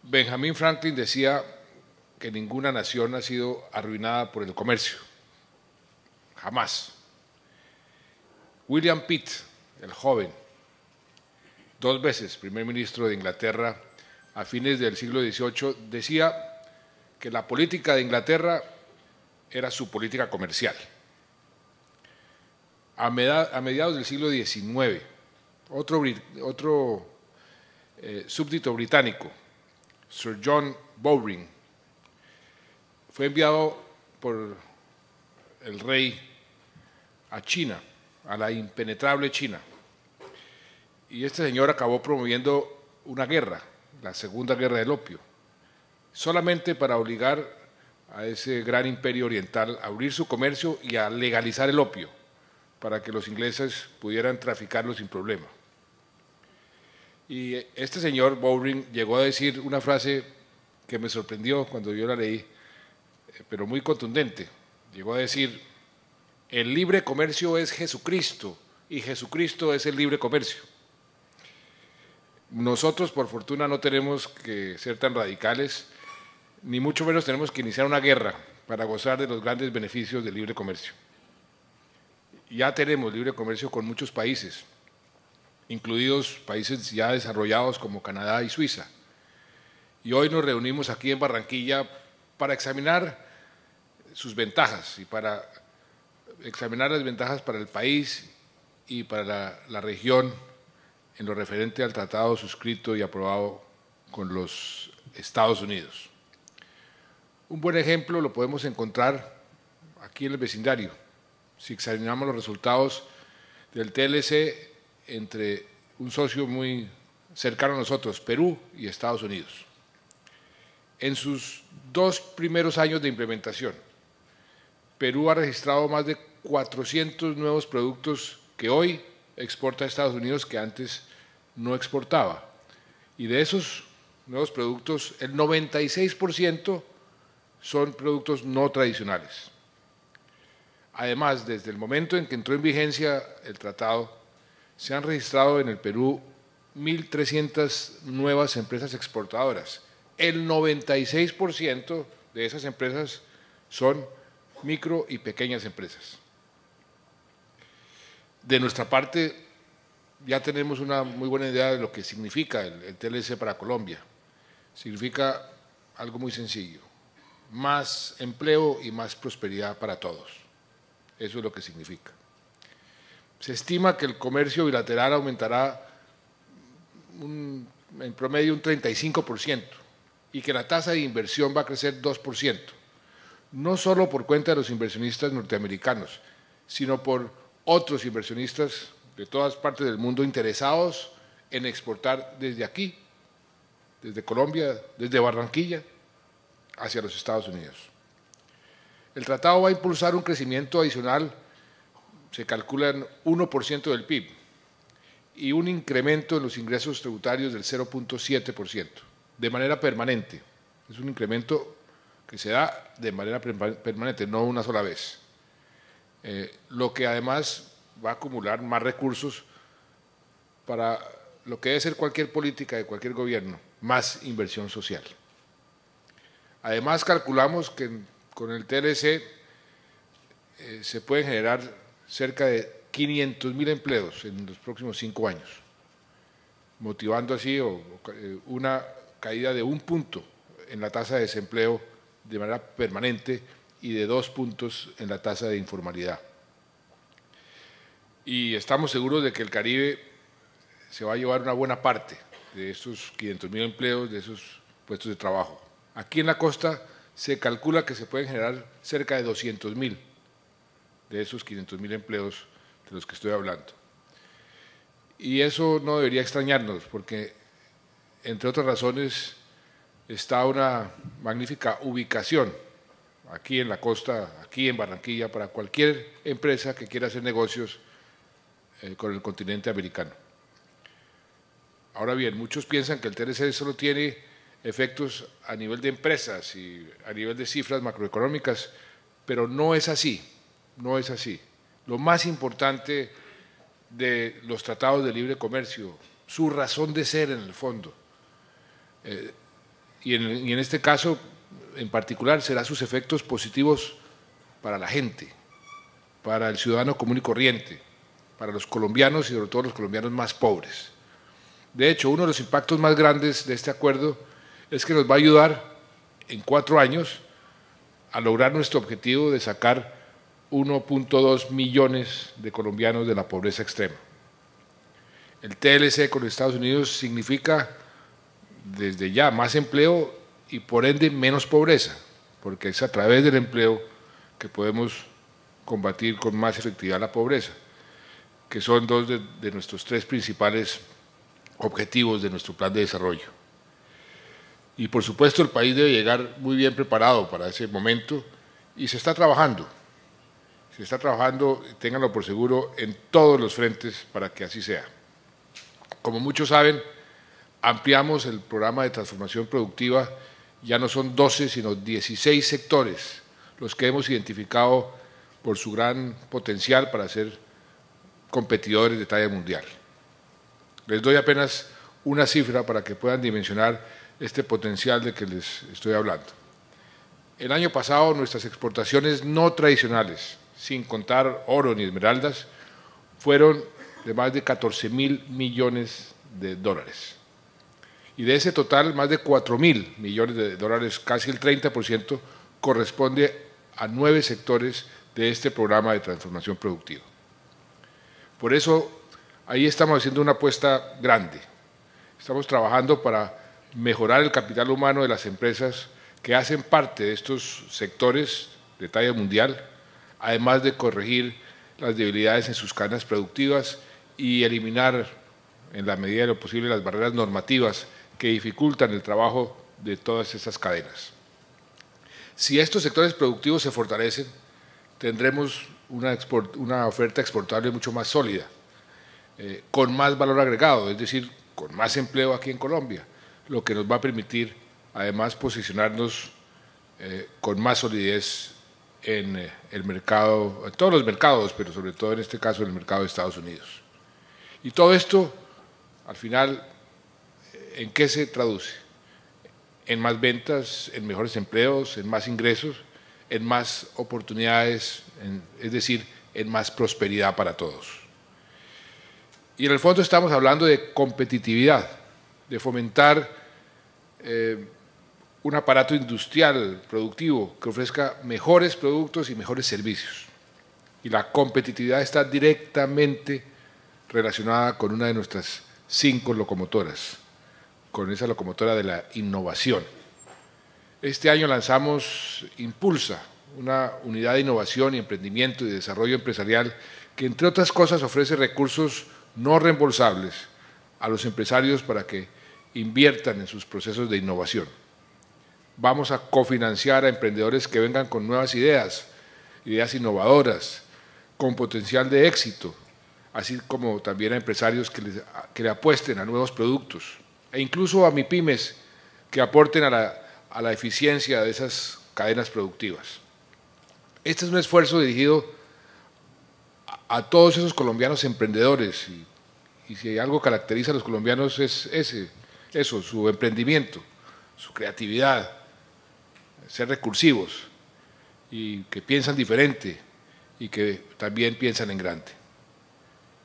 Benjamin Franklin decía que ninguna nación ha sido arruinada por el comercio. Jamás. William Pitt, el joven, 2 veces primer ministro de Inglaterra a fines del siglo XVIII, decía que la política de Inglaterra era su política comercial. A mediados del siglo XIX, otro súbdito británico, Sir John Bowring, fue enviado por el rey a China, a la impenetrable China. Y este señor acabó promoviendo una guerra, la Segunda Guerra del Opio, solamente para obligar a ese gran imperio oriental a abrir su comercio y a legalizar el opio, para que los ingleses pudieran traficarlo sin problema. Y este señor Bowring llegó a decir una frase que me sorprendió cuando yo la leí, pero muy contundente. Llegó a decir: el libre comercio es Jesucristo y Jesucristo es el libre comercio. Nosotros, por fortuna, no tenemos que ser tan radicales, ni mucho menos tenemos que iniciar una guerra para gozar de los grandes beneficios del libre comercio. Ya tenemos libre comercio con muchos países, incluidos países ya desarrollados como Canadá y Suiza. Y hoy nos reunimos aquí en Barranquilla para examinar sus ventajas y para examinar las ventajas para el país y para la región en lo referente al tratado suscrito y aprobado con los Estados Unidos. Un buen ejemplo lo podemos encontrar aquí en el vecindario, si examinamos los resultados del TLC entre un socio muy cercano a nosotros, Perú y Estados Unidos. En sus 2 primeros años de implementación, Perú ha registrado más de 400 nuevos productos que hoy exporta a Estados Unidos que antes no exportaba. Y de esos nuevos productos, el 96% son productos no tradicionales. Además, desde el momento en que entró en vigencia el tratado, se han registrado en el Perú 1.300 nuevas empresas exportadoras. El 96% de esas empresas son micro y pequeñas empresas. De nuestra parte, ya tenemos una muy buena idea de lo que significa el TLC para Colombia. Significa algo muy sencillo: más empleo y más prosperidad para todos. Eso es lo que significa. Se estima que el comercio bilateral aumentará en promedio un 35% y que la tasa de inversión va a crecer 2%, no solo por cuenta de los inversionistas norteamericanos, sino por otros inversionistas de todas partes del mundo interesados en exportar desde aquí, desde Colombia, desde Barranquilla, hacia los Estados Unidos. El tratado va a impulsar un crecimiento adicional, se calcula en 1% del PIB, y un incremento en los ingresos tributarios del 0.7%, de manera permanente. Es un incremento que se da de manera permanente, no una sola vez. Lo que además va a acumular más recursos para lo que debe ser cualquier política de cualquier gobierno: más inversión social. Además, calculamos que con el TLC se pueden generar cerca de 500.000 empleos en los próximos 5 años, motivando así una caída de 1 punto en la tasa de desempleo de manera permanente y de 2 puntos en la tasa de informalidad. Y estamos seguros de que el Caribe se va a llevar una buena parte de esos 500.000 empleos, de esos puestos de trabajo. Aquí en la costa se calcula que se pueden generar cerca de 200.000 de esos 500.000 empleos de los que estoy hablando. Y eso no debería extrañarnos, porque, entre otras razones, está una magnífica ubicación aquí en la costa, aquí en Barranquilla, para cualquier empresa que quiera hacer negocios con el continente americano. Ahora bien, muchos piensan que el TLC solo tiene efectos a nivel de empresas y a nivel de cifras macroeconómicas, pero no es así, no es así. Lo más importante de los tratados de libre comercio, su razón de ser en el fondo. Y en este caso, en particular, será sus efectos positivos para la gente, para el ciudadano común y corriente, para los colombianos y sobre todo los colombianos más pobres. De hecho, uno de los impactos más grandes de este acuerdo es que nos va a ayudar en 4 años a lograr nuestro objetivo de sacar 1.2 millones de colombianos de la pobreza extrema. El TLC con los Estados Unidos significa desde ya más empleo y por ende menos pobreza, porque es a través del empleo que podemos combatir con más efectividad la pobreza, que son 2 de nuestros 3 principales objetivos de nuestro plan de desarrollo. Y por supuesto el país debe llegar muy bien preparado para ese momento y se está trabajando, ténganlo por seguro, en todos los frentes para que así sea. Como muchos saben, ampliamos el programa de transformación productiva, ya no son 12 sino 16 sectores los que hemos identificado por su gran potencial para ser competidores de talla mundial. Les doy apenas una cifra para que puedan dimensionar este potencial de que les estoy hablando. El año pasado nuestras exportaciones no tradicionales, sin contar oro ni esmeraldas, fueron de más de 14.000 millones de dólares. Y de ese total, más de 4.000 millones de dólares, casi el 30%, corresponde a 9 sectores de este programa de transformación productiva. Por eso, ahí estamos haciendo una apuesta grande. Estamos trabajando para mejorar el capital humano de las empresas que hacen parte de estos sectores de talla mundial, además de corregir las debilidades en sus cadenas productivas y eliminar, en la medida de lo posible, las barreras normativas que dificultan el trabajo de todas estas cadenas. Si estos sectores productivos se fortalecen, tendremos una oferta exportable mucho más sólida, con más valor agregado, es decir, con más empleo aquí en Colombia, lo que nos va a permitir además posicionarnos con más solidez en el mercado, en todos los mercados, pero sobre todo en este caso en el mercado de Estados Unidos. Y todo esto, al final, ¿en qué se traduce? En más ventas, en mejores empleos, en más ingresos, en más oportunidades, es decir, en más prosperidad para todos. Y en el fondo estamos hablando de competitividad, de fomentar un aparato industrial productivo que ofrezca mejores productos y mejores servicios. Y la competitividad está directamente relacionada con una de nuestras 5 locomotoras, con esa locomotora de la innovación. Este año lanzamos Impulsa, una unidad de innovación y emprendimiento y desarrollo empresarial que, entre otras cosas, ofrece recursos no reembolsables a los empresarios para que inviertan en sus procesos de innovación. Vamos a cofinanciar a emprendedores que vengan con nuevas ideas innovadoras, con potencial de éxito, así como también a empresarios que le apuesten a nuevos productos, e incluso a MIPYMES que aporten a la eficiencia de esas cadenas productivas. Este es un esfuerzo dirigido a todos esos colombianos emprendedores, y si algo caracteriza a los colombianos es eso, su emprendimiento, su creatividad, ser recursivos y que piensan diferente y que también piensan en grande.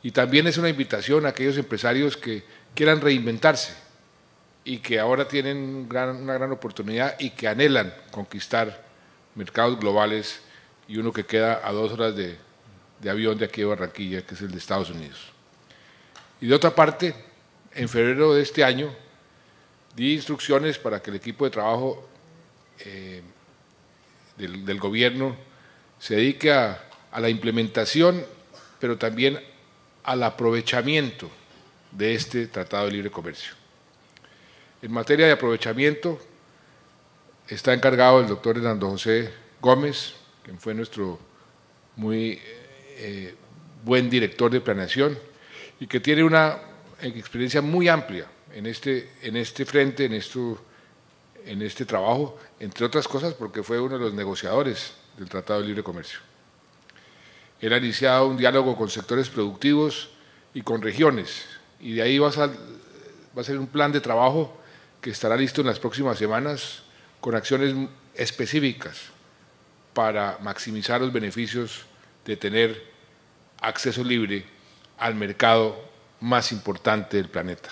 Y también es una invitación a aquellos empresarios que quieran reinventarse y que ahora tienen una gran oportunidad y que anhelan conquistar mercados globales, y uno que queda a 2 horas de avión de aquí de Barranquilla, que es el de Estados Unidos. Y de otra parte, en febrero de este año, di instrucciones para que el equipo de trabajo del gobierno se dedique a la implementación, pero también al aprovechamiento de este Tratado de Libre Comercio. En materia de aprovechamiento está encargado el doctor Hernando José Gómez, quien fue nuestro muy buen director de planeación y que tiene una experiencia muy amplia en este frente, en este trabajo, entre otras cosas porque fue uno de los negociadores del Tratado de Libre Comercio. Él ha iniciado un diálogo con sectores productivos y con regiones. Y de ahí va a ser un plan de trabajo que estará listo en las próximas semanas con acciones específicas para maximizar los beneficios de tener acceso libre al mercado más importante del planeta.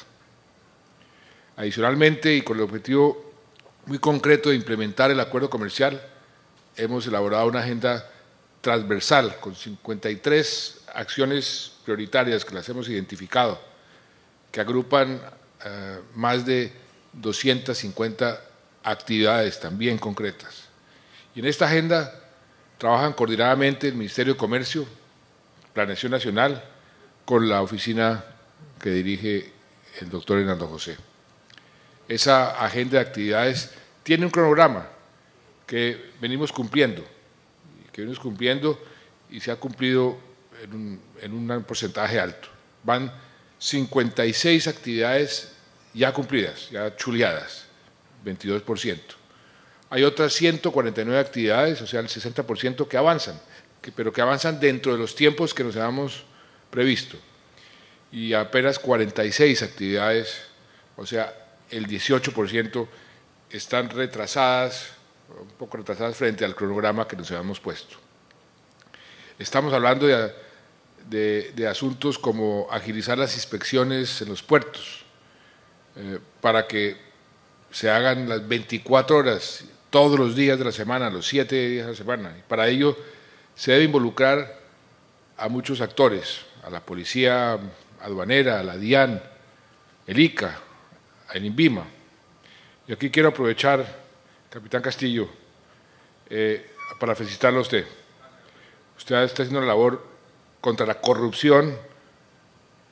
Adicionalmente, y con el objetivo muy concreto de implementar el acuerdo comercial, hemos elaborado una agenda transversal con 53 acciones prioritarias que las hemos identificado, que agrupan más de 250 actividades también concretas. Y en esta agenda trabajan coordinadamente el Ministerio de Comercio, Planeación Nacional, con la oficina que dirige el doctor Hernando José. Esa agenda de actividades tiene un cronograma que venimos cumpliendo y se ha cumplido en un porcentaje alto. Van 56 actividades ya cumplidas, ya chuleadas, 22%. Hay otras 149 actividades, o sea, el 60% que avanzan, pero que avanzan dentro de los tiempos que nos habíamos previsto. Y apenas 46 actividades, o sea, el 18% están retrasadas, un poco retrasadas frente al cronograma que nos habíamos puesto. Estamos hablando de asuntos como agilizar las inspecciones en los puertos, para que se hagan las 24 horas, todos los días de la semana, los 7 días de la semana. Y para ello se debe involucrar a muchos actores, a la policía aduanera, a la DIAN, el ICA, el INVIMA. Y aquí quiero aprovechar, capitán Castillo, para felicitarlo a usted. Usted está haciendo una labor contra la corrupción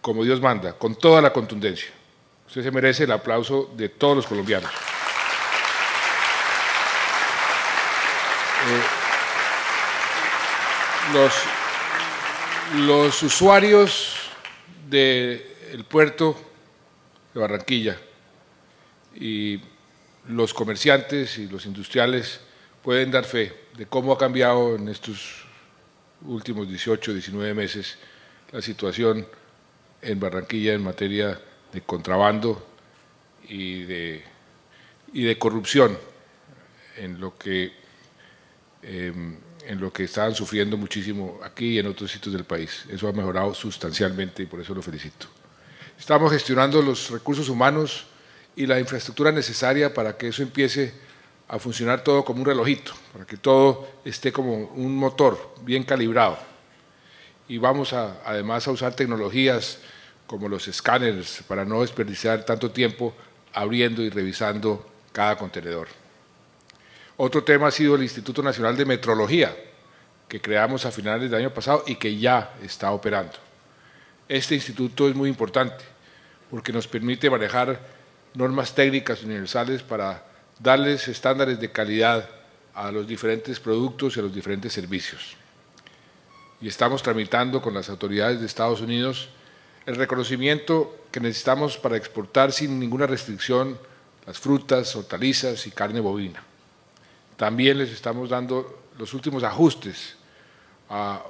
como Dios manda, con toda la contundencia. Usted se merece el aplauso de todos los colombianos. Los usuarios del puerto de Barranquilla y los comerciantes y los industriales pueden dar fe de cómo ha cambiado en estos últimos 18, 19 meses la situación en Barranquilla en materia de contrabando y de corrupción, en lo que estaban sufriendo muchísimo aquí y en otros sitios del país. Eso ha mejorado sustancialmente y por eso lo felicito. Estamos gestionando los recursos humanos y la infraestructura necesaria para que eso empiece a funcionar todo como un relojito, para que todo esté como un motor bien calibrado. Y vamos además a usar tecnologías como los escáneres para no desperdiciar tanto tiempo abriendo y revisando cada contenedor. Otro tema ha sido el Instituto Nacional de Metrología, que creamos a finales del año pasado y que ya está operando. Este instituto es muy importante porque nos permite manejar normas técnicas universales para darles estándares de calidad a los diferentes productos y a los diferentes servicios. Y estamos tramitando con las autoridades de Estados Unidos el reconocimiento que necesitamos para exportar sin ninguna restricción las frutas, hortalizas y carne bovina. También les estamos dando los últimos ajustes a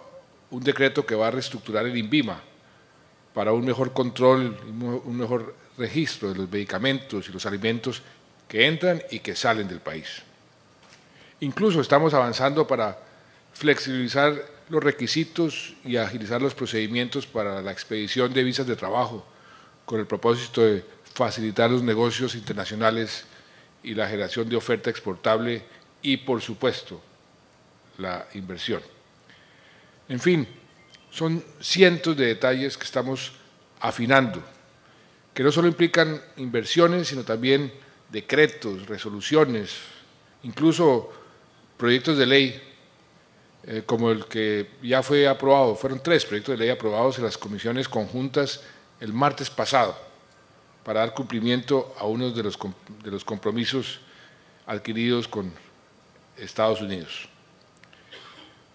un decreto que va a reestructurar el INVIMA para un mejor control, un mejor registro de los medicamentos y los alimentos que entran y que salen del país. Incluso estamos avanzando para flexibilizar los requisitos y agilizar los procedimientos para la expedición de visas de trabajo, con el propósito de facilitar los negocios internacionales y la generación de oferta exportable y, por supuesto, la inversión. En fin, son cientos de detalles que estamos afinando, que no solo implican inversiones, sino también decretos, resoluciones, incluso proyectos de ley, como el que ya fue aprobado. Fueron 3 proyectos de ley aprobados en las comisiones conjuntas el martes pasado para dar cumplimiento a uno de los compromisos adquiridos con Estados Unidos.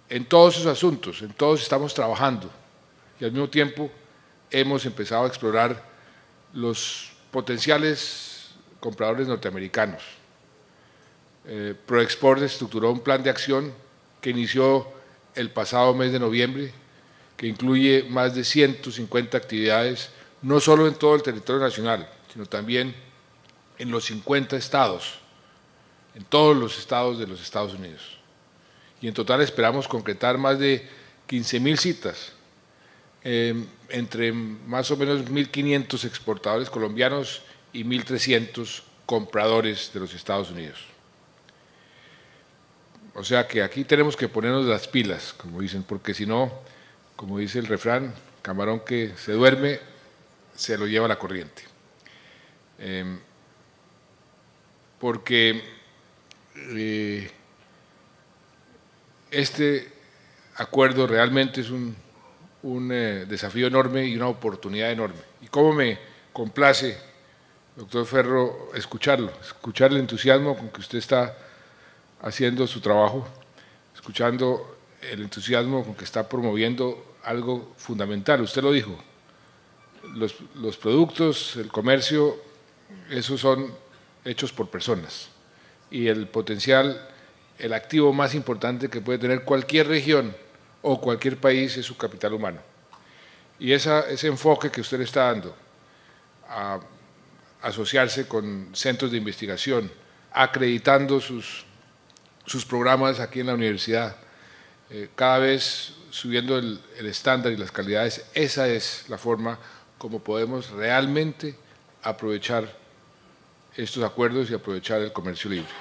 En todos esos asuntos, en todos estamos trabajando y al mismo tiempo hemos empezado a explorar los potenciales compradores norteamericanos. ProExport estructuró un plan de acción que inició el pasado mes de noviembre, que incluye más de 150 actividades, no solo en todo el territorio nacional, sino también en los 50 estados, en todos los estados de los Estados Unidos. Y en total esperamos concretar más de 15.000 citas, entre más o menos 1.500 exportadores colombianos y 1.300 compradores de los Estados Unidos. O sea que aquí tenemos que ponernos las pilas, como dicen, porque si no, como dice el refrán, camarón que se duerme, se lo lleva la corriente. Porque este acuerdo realmente es un desafío enorme y una oportunidad enorme. Y cómo me complace, doctor Ferro, escuchar el entusiasmo con que usted está haciendo su trabajo, escuchando el entusiasmo con que está promoviendo algo fundamental. Usted lo dijo, los productos, el comercio, esos son hechos por personas. Y el potencial, el activo más importante que puede tener cualquier región o cualquier país es su capital humano. Y ese enfoque que usted le está dando a asociarse con centros de investigación, acreditando sus programas aquí en la universidad, cada vez subiendo el estándar y las calidades, esa es la forma como podemos realmente aprovechar estos acuerdos y aprovechar el comercio libre.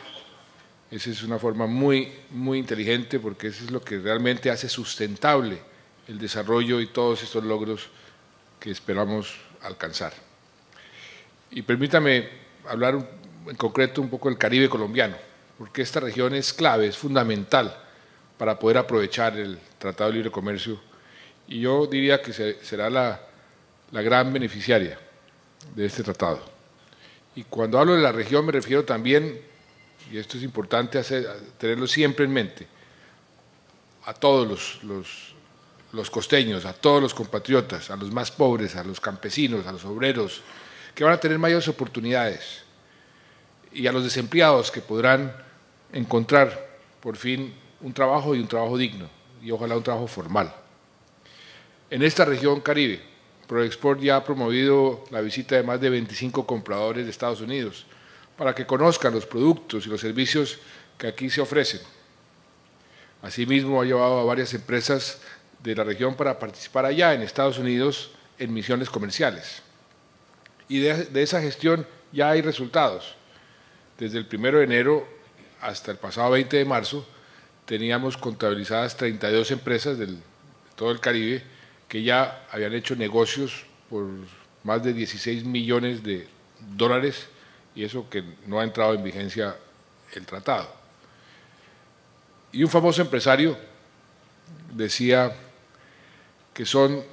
Esa es una forma muy, muy inteligente, porque eso es lo que realmente hace sustentable el desarrollo y todos estos logros que esperamos alcanzar. Y permítame hablar en concreto un poco del Caribe colombiano, porque esta región es clave, es fundamental para poder aprovechar el Tratado de Libre Comercio, y yo diría que será la gran beneficiaria de este tratado. Y cuando hablo de la región me refiero también, y esto es importante tenerlo siempre en mente, a todos los costeños, a todos los compatriotas, a los más pobres, a los campesinos, a los obreros, que van a tener mayores oportunidades, y a los desempleados que podrán encontrar por fin un trabajo, y un trabajo digno, y ojalá un trabajo formal. En esta región Caribe, ProExport ya ha promovido la visita de más de 25 compradores de Estados Unidos para que conozcan los productos y los servicios que aquí se ofrecen. Asimismo, ha llevado a varias empresas de la región para participar allá en Estados Unidos en misiones comerciales. Y de esa gestión ya hay resultados. Desde el 1 de enero hasta el pasado 20 de marzo teníamos contabilizadas 32 empresas de todo el Caribe que ya habían hecho negocios por más de 16 millones de dólares, y eso que no ha entrado en vigencia el tratado. Y un famoso empresario decía que son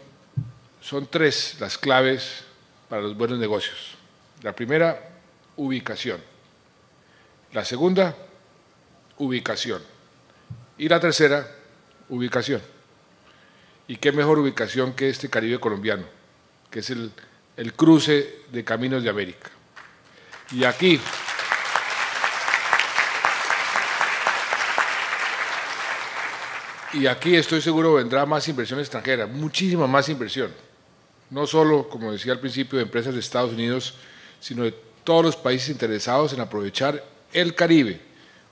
3 las claves para los buenos negocios. La primera, ubicación. La segunda, ubicación. Y la tercera, ubicación. Y qué mejor ubicación que este Caribe colombiano, que es el cruce de caminos de América. Y aquí estoy seguro vendrá más inversión extranjera, muchísima más inversión. No solo, como decía al principio, de empresas de Estados Unidos, sino de todos los países interesados en aprovechar el Caribe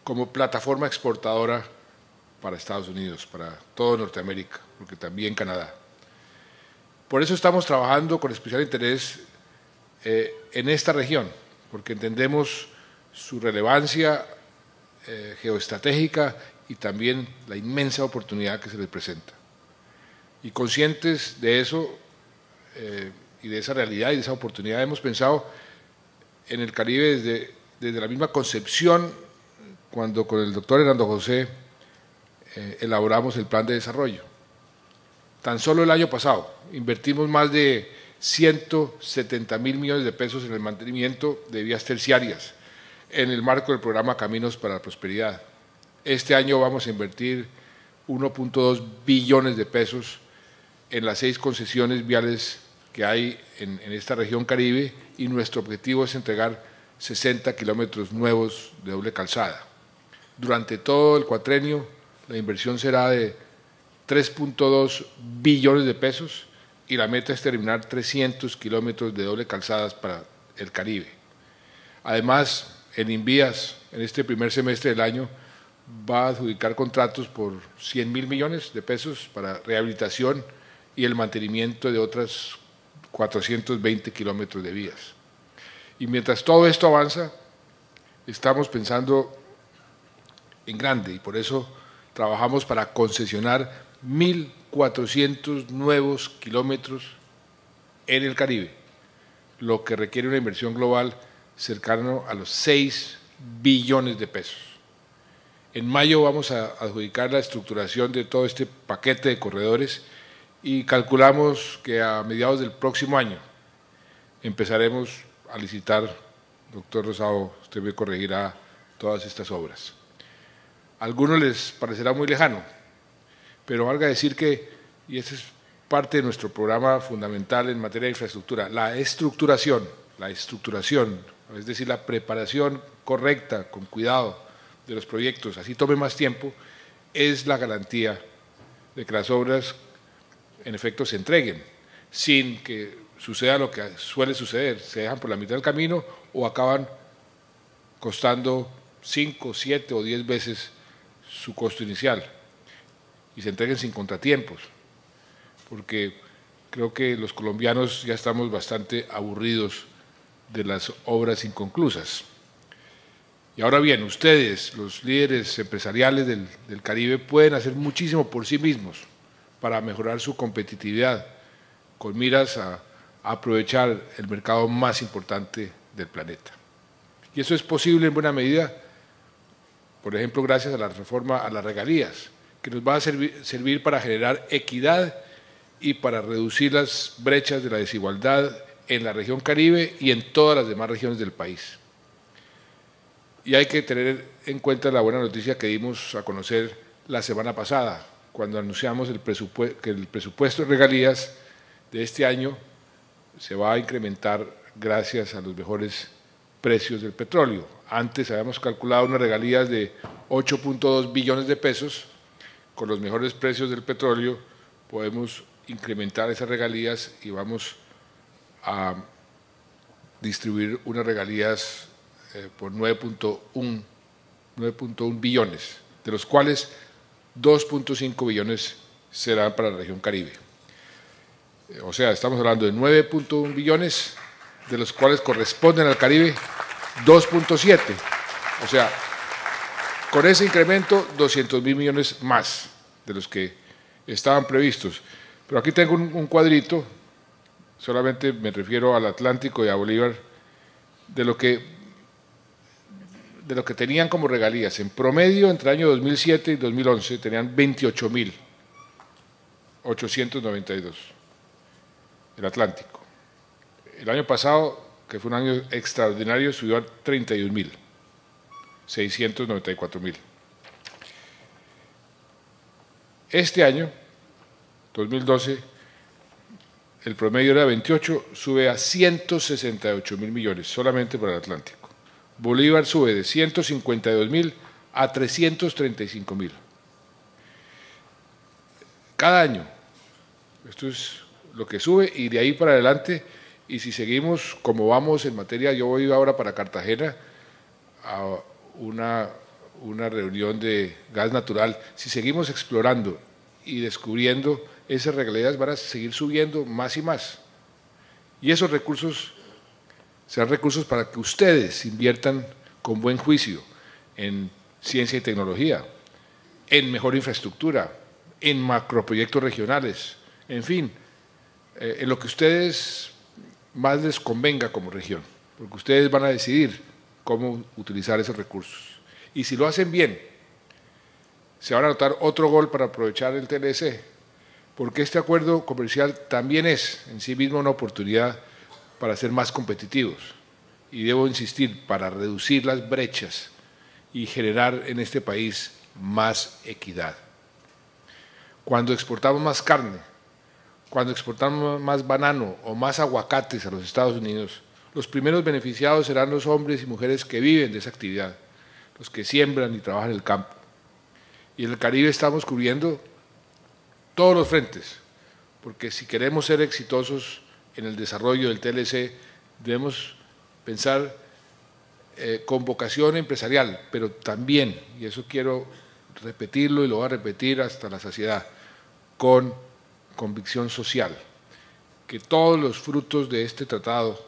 como plataforma exportadora para Estados Unidos, para toda Norteamérica, porque también Canadá. Por eso estamos trabajando con especial interés en esta región, porque entendemos su relevancia geoestratégica y también la inmensa oportunidad que se les presenta. Y conscientes de eso y de esa realidad y de esa oportunidad, hemos pensado en el Caribe desde la misma concepción cuando con el doctor Hernando José elaboramos el plan de desarrollo. Tan solo el año pasado invertimos más de 170.000 millones de pesos en el mantenimiento de vías terciarias en el marco del programa Caminos para la Prosperidad. Este año vamos a invertir 1.2 billones de pesos en las 6 concesiones viales que hay en esta región Caribe, y nuestro objetivo es entregar 60 kilómetros nuevos de doble calzada. Durante todo el cuatrenio la inversión será de 3.2 billones de pesos y la meta es terminar 300 kilómetros de doble calzadas para el Caribe. Además, el Invías, en este primer semestre del año, va a adjudicar contratos por 100.000 millones de pesos para rehabilitación y el mantenimiento de otras 420 kilómetros de vías. Y mientras todo esto avanza, estamos pensando en grande y por eso trabajamos para concesionar 1.400 nuevos kilómetros en el Caribe, lo que requiere una inversión global cercana a los 6 billones de pesos. En mayo vamos a adjudicar la estructuración de todo este paquete de corredores y calculamos que a mediados del próximo año empezaremos a licitar, doctor Rosado, usted me corregirá, todas estas obras. A algunos les parecerá muy lejano, pero valga decir que, y ese es parte de nuestro programa fundamental en materia de infraestructura, la estructuración, es decir, la preparación correcta, con cuidado de los proyectos, así tome más tiempo, es la garantía de que las obras en efecto se entreguen, sin que suceda lo que suele suceder, se dejan por la mitad del camino o acaban costando 5, 7 o 10 veces su costo inicial y se entreguen sin contratiempos, porque creo que los colombianos ya estamos bastante aburridos de las obras inconclusas. Y ahora bien, ustedes, los líderes empresariales del Caribe, pueden hacer muchísimo por sí mismos para mejorar su competitividad, con miras a aprovechar el mercado más importante del planeta. Y eso es posible en buena medida, por ejemplo, gracias a la reforma a las regalías, que nos va a servir para generar equidad y para reducir las brechas de la desigualdad en la región Caribe y en todas las demás regiones del país. Y hay que tener en cuenta la buena noticia que dimos a conocer la semana pasada, cuando anunciamos que el presupuesto de regalías de este año se va a incrementar gracias a los mejores precios del petróleo. Antes habíamos calculado unas regalías de 8.2 billones de pesos. Con los mejores precios del petróleo podemos incrementar esas regalías y vamos a distribuir unas regalías por 9.1 billones, de los cuales 2.5 billones serán para la región Caribe. O sea, estamos hablando de 9.1 billones, de los cuales corresponden al Caribe 2.7. O sea, con ese incremento, 200.000 millones más de los que estaban previstos. Pero aquí tengo un cuadrito, solamente me refiero al Atlántico y a Bolívar, de lo que tenían como regalías. En promedio, entre el año 2007 y 2011, tenían 28.892, el Atlántico. El año pasado, que fue un año extraordinario, subió a 31.694.000. Este año, 2012, el promedio era 28, sube a 168.000 millones, solamente para el Atlántico. Bolívar sube de 152.000 a 335.000. Cada año, esto es lo que sube y de ahí para adelante, y si seguimos como vamos en materia, yo voy ahora para Cartagena a una reunión de gas natural, si seguimos explorando y descubriendo, esas regalías van a seguir subiendo más y más. Y esos recursos serán recursos para que ustedes inviertan con buen juicio en ciencia y tecnología, en mejor infraestructura, en macroproyectos regionales, en fin, en lo que ustedes más les convenga como región, porque ustedes van a decidir cómo utilizar esos recursos. Y si lo hacen bien, se van a anotar otro gol para aprovechar el TLC, porque este acuerdo comercial también es en sí mismo una oportunidad para ser más competitivos. Y debo insistir, para reducir las brechas y generar en este país más equidad. Cuando exportamos más carne, cuando exportamos más banano o más aguacates a los Estados Unidos, los primeros beneficiados serán los hombres y mujeres que viven de esa actividad, los que siembran y trabajan en el campo. Y en el Caribe estamos cubriendo todos los frentes, porque si queremos ser exitosos en el desarrollo del TLC, debemos pensar con vocación empresarial, pero también, y eso quiero repetirlo y lo voy a repetir hasta la saciedad, con convicción social, que todos los frutos de este tratado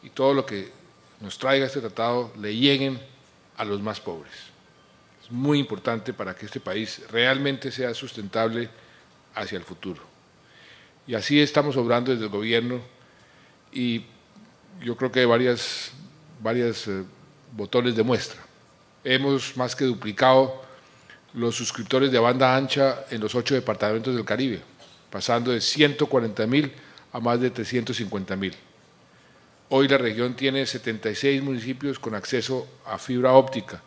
y todo lo que nos traiga este tratado le lleguen a los más pobres. Es muy importante para que este país realmente sea sustentable hacia el futuro. Y así estamos obrando desde el gobierno y yo creo que hay varias botones de muestra. Hemos más que duplicado los suscriptores de banda ancha en los 8 departamentos del Caribe, pasando de 140.000 a más de 350.000. Hoy la región tiene 76 municipios con acceso a fibra óptica.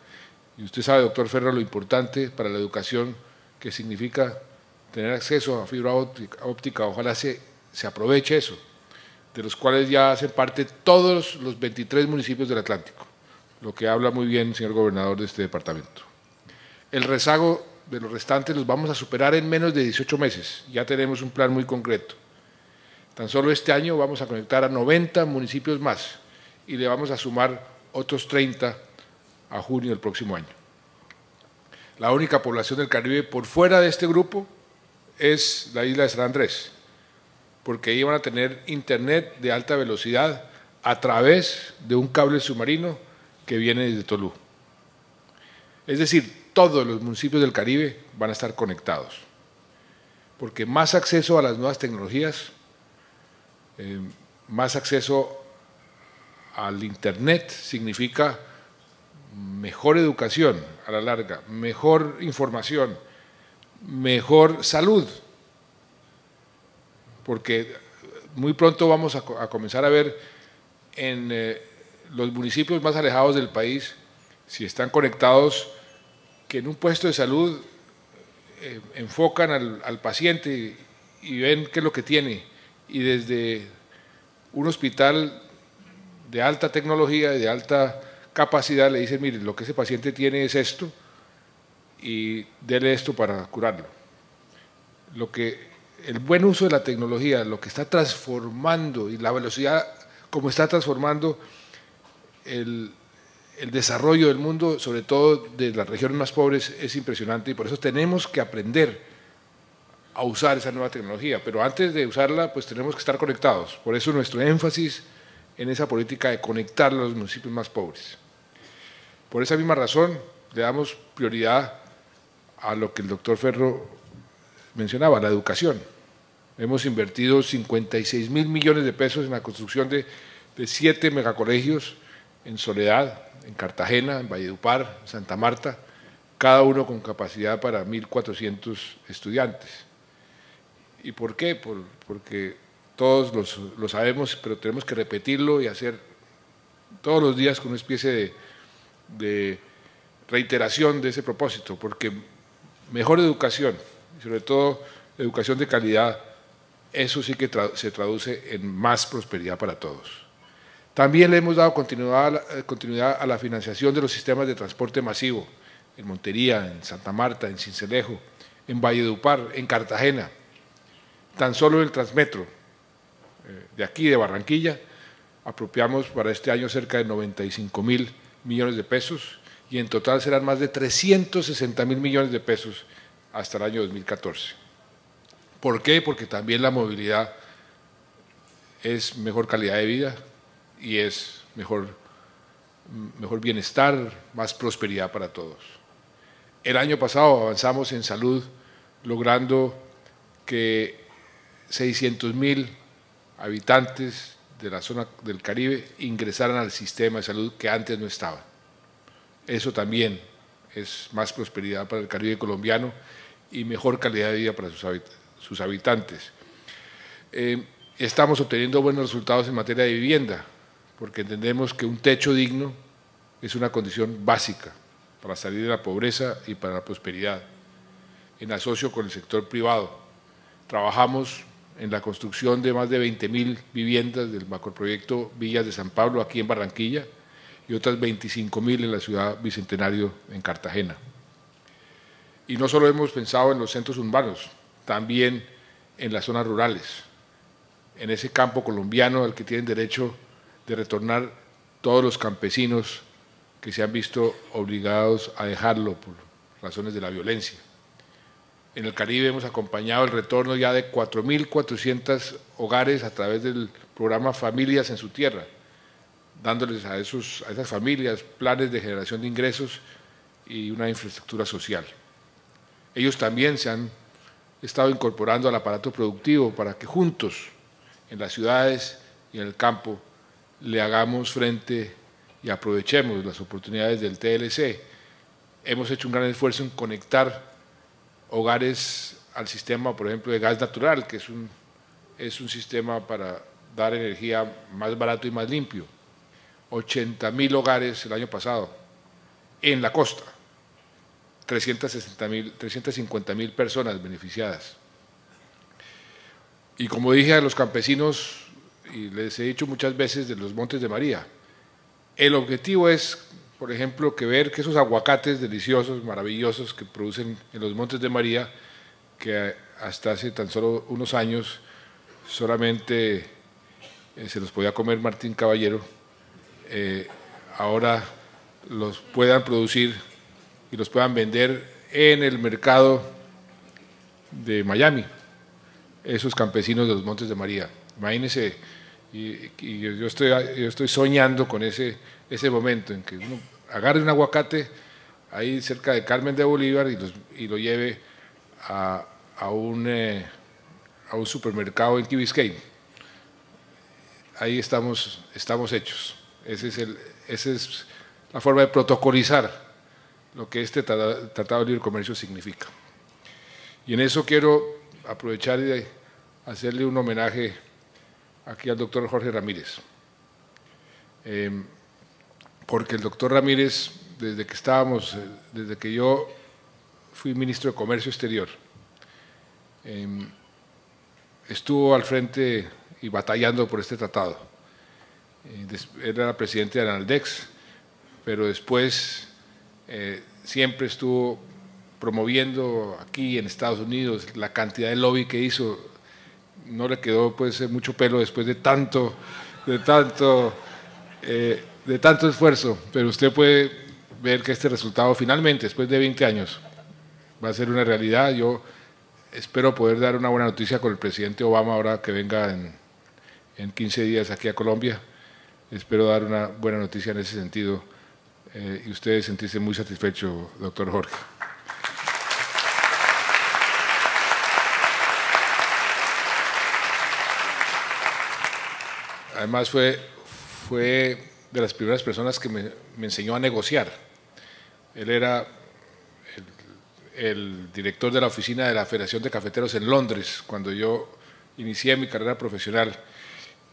Y usted sabe, doctor Ferro, lo importante para la educación que significa tener acceso a fibra óptica. Ojalá se aproveche eso, de los cuales ya hacen parte todos los 23 municipios del Atlántico, lo que habla muy bien, señor gobernador, de este departamento. El rezago de los restantes los vamos a superar en menos de 18 meses. Ya tenemos un plan muy concreto. Tan solo este año vamos a conectar a 90 municipios más y le vamos a sumar otros 30 a junio del próximo año. La única población del Caribe por fuera de este grupo es la isla de San Andrés, porque ahí van a tener internet de alta velocidad a través de un cable submarino que viene desde Tolú. Es decir, todos los municipios del Caribe van a estar conectados, porque más acceso a las nuevas tecnologías, más acceso al internet significa mejor educación a la larga, mejor información, mejor salud, porque muy pronto vamos a comenzar a ver en los municipios más alejados del país, si están conectados, que en un puesto de salud enfocan al paciente y ven qué es lo que tiene, y desde un hospital de alta tecnología y de alta capacidad le dicen, mire, lo que ese paciente tiene es esto y dele esto para curarlo. El buen uso de la tecnología, lo que está transformando y la velocidad como está transformando el desarrollo del mundo, sobre todo de las regiones más pobres, es impresionante y por eso tenemos que aprender a usar esa nueva tecnología, pero antes de usarla pues tenemos que estar conectados, por eso nuestro énfasis en esa política de conectar a los municipios más pobres. Por esa misma razón le damos prioridad a lo que el doctor Ferro mencionaba, la educación. Hemos invertido 56.000 millones de pesos en la construcción de 7 megacolegios en Soledad, en Cartagena, en Valledupar, en Santa Marta, cada uno con capacidad para 1.400 estudiantes. ¿Y por qué? Porque todos lo sabemos, pero tenemos que repetirlo y hacer todos los días con una especie de reiteración de ese propósito, porque mejor educación, y sobre todo educación de calidad, eso sí que se traduce en más prosperidad para todos. También le hemos dado continuidad a la financiación de los sistemas de transporte masivo, en Montería, en Santa Marta, en Sincelejo, en Valledupar, en Cartagena. Tan solo el Transmetro, de aquí, de Barranquilla, apropiamos para este año cerca de 95.000 millones de pesos y en total serán más de 360.000 millones de pesos hasta el año 2014. ¿Por qué? Porque también la movilidad es mejor calidad de vida y es mejor bienestar, más prosperidad para todos. El año pasado avanzamos en salud logrando que 600.000 habitantes de la zona del Caribe ingresaran al sistema de salud que antes no estaba. Eso también es más prosperidad para el Caribe colombiano y mejor calidad de vida para sus habitantes. Estamos obteniendo buenos resultados en materia de vivienda, porque entendemos que un techo digno es una condición básica para salir de la pobreza y para la prosperidad. En asocio con el sector privado, trabajamos en la construcción de más de 20.000 viviendas del macroproyecto Villas de San Pablo, aquí en Barranquilla, y otras 25.000 en la ciudad Bicentenario, en Cartagena. Y no solo hemos pensado en los centros urbanos, también en las zonas rurales, en ese campo colombiano al que tienen derecho de retornar todos los campesinos que se han visto obligados a dejarlo por razones de la violencia. En el Caribe hemos acompañado el retorno ya de 4.400 hogares a través del programa Familias en su Tierra, dándoles a esas familias planes de generación de ingresos y una infraestructura social. Ellos también se han estado incorporando al aparato productivo para que juntos, en las ciudades y en el campo, le hagamos frente y aprovechemos las oportunidades del TLC. Hemos hecho un gran esfuerzo en conectar hogares al sistema, por ejemplo, de gas natural, que es un sistema para dar energía más barato y más limpio. 80.000 hogares el año pasado en la costa, 350.000 personas beneficiadas. Y como dije a los campesinos, y les he dicho muchas veces de los Montes de María, el objetivo es, por ejemplo, ver que esos aguacates deliciosos, maravillosos que producen en los Montes de María, que hasta hace tan solo unos años solamente se los podía comer Martín Caballero, ahora los puedan producir y los puedan vender en el mercado de Miami, esos campesinos de los Montes de María. Imagínense, y yo estoy soñando con ese momento en que uno agarre un aguacate ahí cerca de Carmen de Bolívar y lo lleve a un supermercado en Key Biscayne. Ahí estamos hechos. Esa es la forma de protocolizar lo que este Tratado de Libre Comercio significa. Y en eso quiero aprovechar y hacerle un homenaje aquí al doctor Jorge Ramírez, porque el doctor Ramírez, desde que yo fui ministro de Comercio Exterior, estuvo al frente y batallando por este tratado. Era presidente de Analdex, pero después siempre estuvo promoviendo aquí en Estados Unidos. La cantidad de lobby que hizo, no le quedó pues mucho pelo después de tanto esfuerzo, pero usted puede ver que este resultado finalmente, después de 20 años, va a ser una realidad. Yo espero poder dar una buena noticia con el presidente Obama ahora que venga en 15 días aquí a Colombia. Espero dar una buena noticia en ese sentido y ustedes sentirse muy satisfecho, doctor Jorge. Además fue de las primeras personas que me enseñó a negociar. Él era el director de la oficina de la Federación de Cafeteros en Londres cuando yo inicié mi carrera profesional,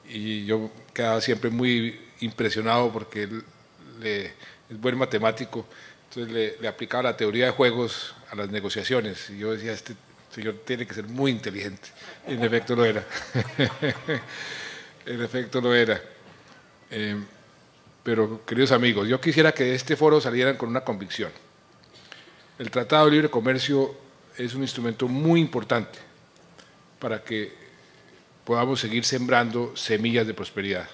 y yo quedaba siempre muy impresionado porque él es buen matemático, entonces le aplicaba la teoría de juegos a las negociaciones y yo decía, este señor tiene que ser muy inteligente, y en efecto lo era. En efecto lo era. Pero, queridos amigos, yo quisiera que de este foro salieran con una convicción. El Tratado de Libre Comercio es un instrumento muy importante para que podamos seguir sembrando semillas de prosperidad.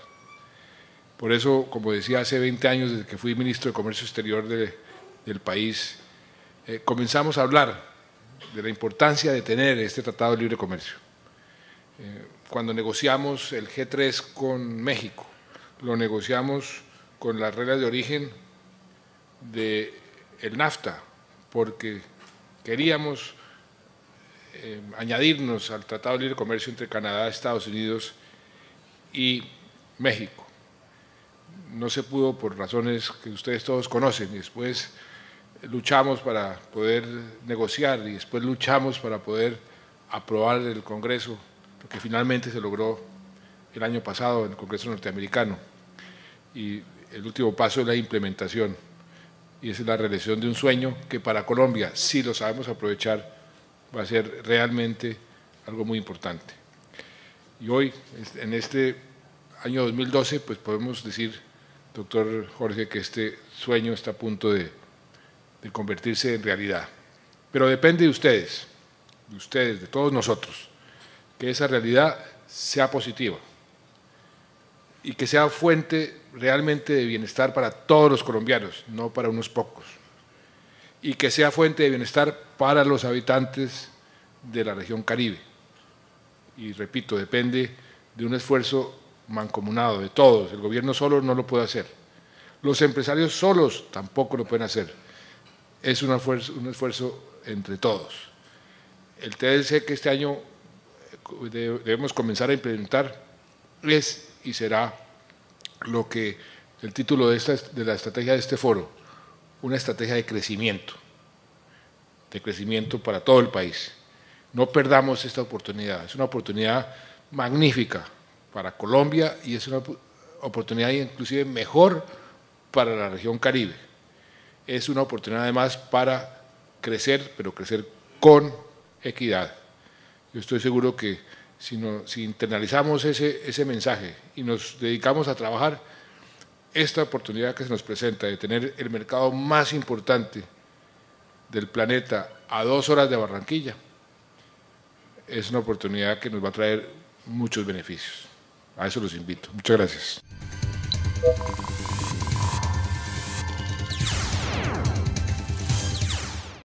Por eso, como decía, hace 20 años, desde que fui ministro de Comercio Exterior del país, comenzamos a hablar de la importancia de tener este Tratado de Libre Comercio. Cuando negociamos el G3 con México, lo negociamos con las reglas de origen del NAFTA, porque queríamos añadirnos al Tratado de Libre Comercio entre Canadá, Estados Unidos y México. No se pudo por razones que ustedes todos conocen, y después luchamos para poder negociar y después luchamos para poder aprobar el Congreso, lo que finalmente se logró el año pasado en el Congreso norteamericano. Y el último paso es la implementación, y esa es la realización de un sueño que para Colombia, si lo sabemos aprovechar, va a ser realmente algo muy importante. Y hoy, en este año 2012, pues podemos decir, doctor Jorge, que este sueño está a punto de convertirse en realidad. Pero depende de ustedes, de ustedes, de todos nosotros, que esa realidad sea positiva y que sea fuente realmente de bienestar para todos los colombianos, no para unos pocos, y que sea fuente de bienestar para los habitantes de la región Caribe. Y repito, depende de un esfuerzo mancomunado de todos. El gobierno solo no lo puede hacer. Los empresarios solos tampoco lo pueden hacer. Es un esfuerzo entre todos. El TLC que este año debemos comenzar a implementar es y será lo que el título de la estrategia de este foro, una estrategia de crecimiento para todo el país. No perdamos esta oportunidad, es una oportunidad magnífica para Colombia y es una oportunidad inclusive mejor para la región Caribe. Es una oportunidad además para crecer, pero crecer con equidad. Yo estoy seguro que si internalizamos ese mensaje y nos dedicamos a trabajar, esta oportunidad que se nos presenta de tener el mercado más importante del planeta a 2 horas de Barranquilla, es una oportunidad que nos va a traer muchos beneficios. A eso los invito. Muchas gracias.